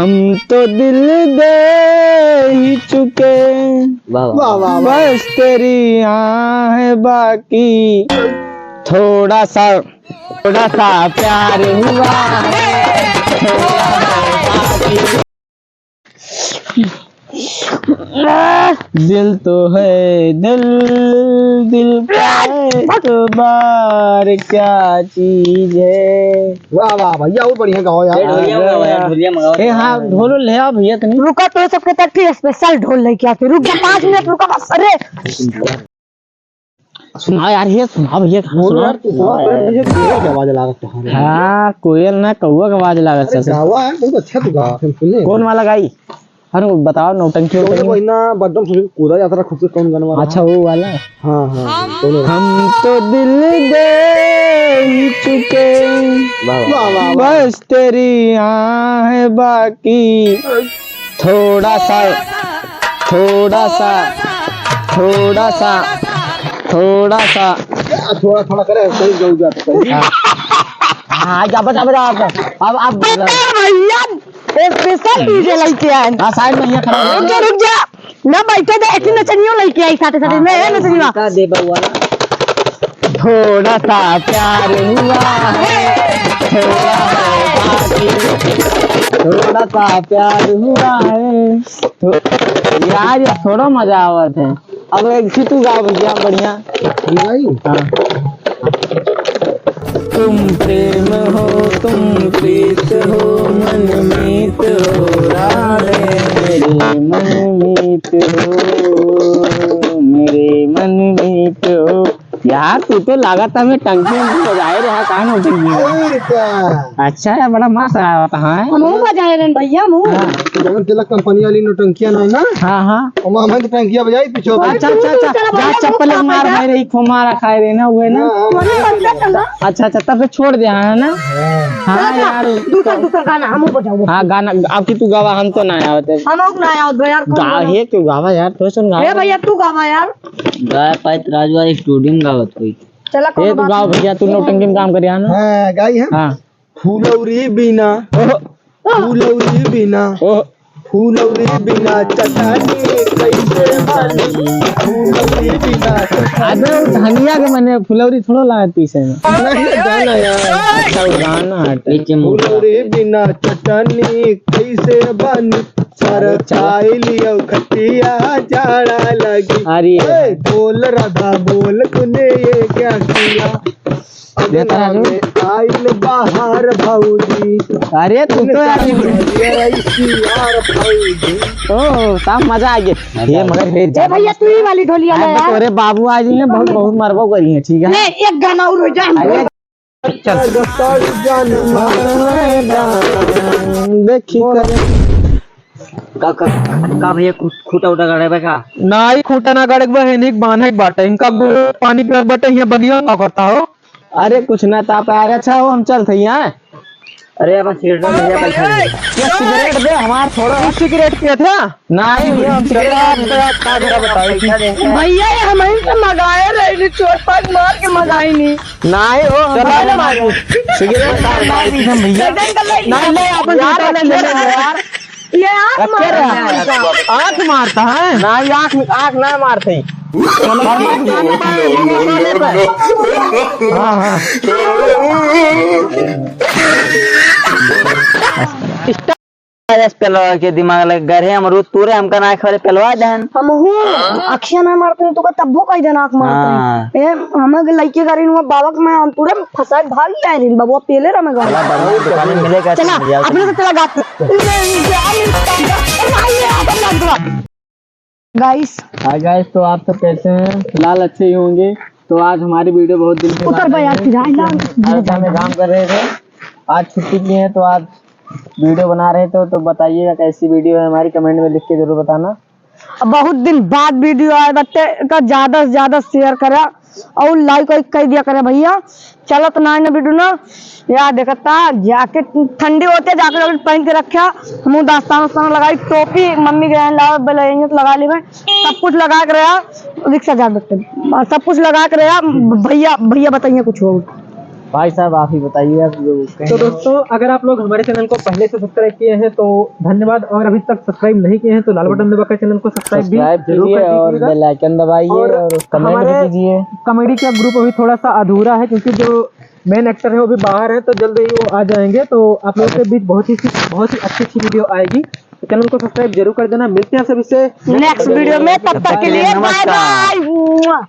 हम तो दिल दे ही चुके, बस तेरी है बाकी, थोड़ा सा प्यार हुआ दिल तो है दिल तो बार क्या चीज है। वाह वाह भैया और बढ़िया गाओ यार। हाँ ढोल ले आओ भैया। रुका तो सबके तक स्पेशल ढोल लेके आते। रुक जा 5 मिनट रुका बस। अरे सुनाओ यार, ये सुनाओ भैया। आवाज लागत है। हाँ कोयल ना कौआ का आवाज लागत है। गावा है बहुत अच्छा तू गा सुनने। कौन वाला गाई? अरे बताओ नौटंकी कोई ना बदम से कूदा जाता रहा खुद से कौन गाना वाला। अच्छा वो वाला। हाँ हाँ हम तो दिल दे ही चुके, बस तेरी है बाकी, थोड़ा सा करे कोई जाऊ जाता। हाँ जा बता अब भैया स्पेशल डीजे लेके आए। हाँ साइड में यहाँ खड़ा रुक जा ना बैठे दे। ऐसी नचनियों लेके आई साथ में है नचनिया का दे बउआ। थोड़ा सा प्यार हुआ है, थोड़ा सा प्यार हुआ है तो यार ये थोड़ा मजा आवत है। अब एक ही तू गा भैया बढ़िया। हाँ। तुम प्रेम हो तुम प्रीत हो मन मीत हो राधे, मेरे मन मीत हो। यार तू तो लागत हमें टंकी बजाए रहा कहा नौटंकी। अच्छा है बड़ा मस्त आया था। हम बजाए रहे भैया तिलक कंपनी वाली नौटंकिया नहीं ना। हाँ हाँ हमें तो टंकिया बजाई पीछे। अच्छा चप्पल मार रही खुमारा खाए रही ना हुए ना। अच्छा तब छोड़ दिया है ना। हाँ यार दूसरा गाना हम बजाओ। हाँ गाना आपकी तू गावा हम तो ना आवते। हम ना आओ यार। गाहे क्यों गावा यार तो सुन गा। भैया तू गावा यार। गाय पाइत राजवाड़ी स्टूडियो में गावत कोई। चला ये तो गाओ भैया तू नौटंकी में काम करिया ना। हाँ गाई है। हाँ फूलौरी बिना चटानी कैसे बनी। फूलौरी बिना धनिया के मैंने फुलौरी थोड़ा लागत पीछे में। गाना यार। अच्छा गाना फूलौरी बिना चटनी कैसे बनी। सर चाय लियो खटिया जाड़ा लगी। अरे बोल राधा बोल तूने ये क्या किया। आइल बाहर भौजी। अरे तू तो यार भौजी सब मजा आ गया। ये मगर भैया तू ही वाली ढोलिया ले यार। अरे बाबू आज ने बहुत मरबो करी है। ठीक है एक गाना और हो जाए। का भैया खूटा उटा गड़े का नाई खूटा ना गड़े बहनिक बांधक बाटे इनका पानी पिया बाटे यहाँ बनिया ना करता हो। अरे कुछ ना ताप यार। अच्छा हो हम चल थे यहाँ। अरे अब सिगरेट दे हमार थोड़ा। सिगरेट पिया था नहीं भैया हम से मंगाए रहे चोट पाट मार के मंगाई नहीं। नहीं हो सिगरेट ये आँख मारता है ना। आँख ना मारते। पहलवा के दिमाग लग गए अमरूद तूरे हमका ना खरे पहलवा दहन हम अक्षय ना मारते तो तब्बो कई दिन आंख मारते ए हमें लइके करी हुआ बाबा के मैं पूरे फसाए भाग गया रे बाबू पेले रे मैं गा दुकान में मिलेगा। चला अपने से चला गाइस। गाइस तो आप सब कैसे हैं? फिलहाल अच्छे ही होंगे। तो आज हमारी वीडियो बहुत दिन उतर भाई आज हमें काम कर रहे थे। आज छुट्टी की है तो आज वीडियो बना रहे थे। तो बताइएगा कैसी वीडियो है हमारी, कमेंट में लिख के जरूर बताना। बहुत दिन बाद वीडियो आए बच्चे का ज्यादा से ज्यादा शेयर करा और लाइक कर दिया करे भैया। चलत ना वीडियो ना यार देखता जैकेट ठंडी होते जैकेट पहन के रखा हम दास्तान लगाई टोपी मम्मी गए लगा ली सब कुछ लगा के रहा रिक्शा जा सकते सब कुछ लगा के रहा। भैया बताइए कुछ हो भाई साहब आप ही बताइए आप जो तो दोस्तों अगर आप लोग हमारे चैनल को पहले से सब्सक्राइब किए हैं तो धन्यवाद, और अभी तक सब्सक्राइब नहीं किए हैं तो लाल बटन दबाकर चैनल को सब्सक्राइब भी जरूर कीजिए कर और दीजिएगा। बेल आइकन दबाइए और कमेंट भी हमारे कीजिए। कॉमेडी क्लब ग्रुप अभी थोड़ा सा अधूरा है क्योंकि जो मेन एक्टर है वो भी बाहर है, तो जल्द ही वो आ जाएंगे, तो आप लोगों के बीच बहुत ही अच्छी वीडियो आएगी। तो चैनल को सब्सक्राइब जरूर कर देना। मिलते हैं सभी से नेक्स्ट वीडियो में, तब तक के लिए बाय बाय।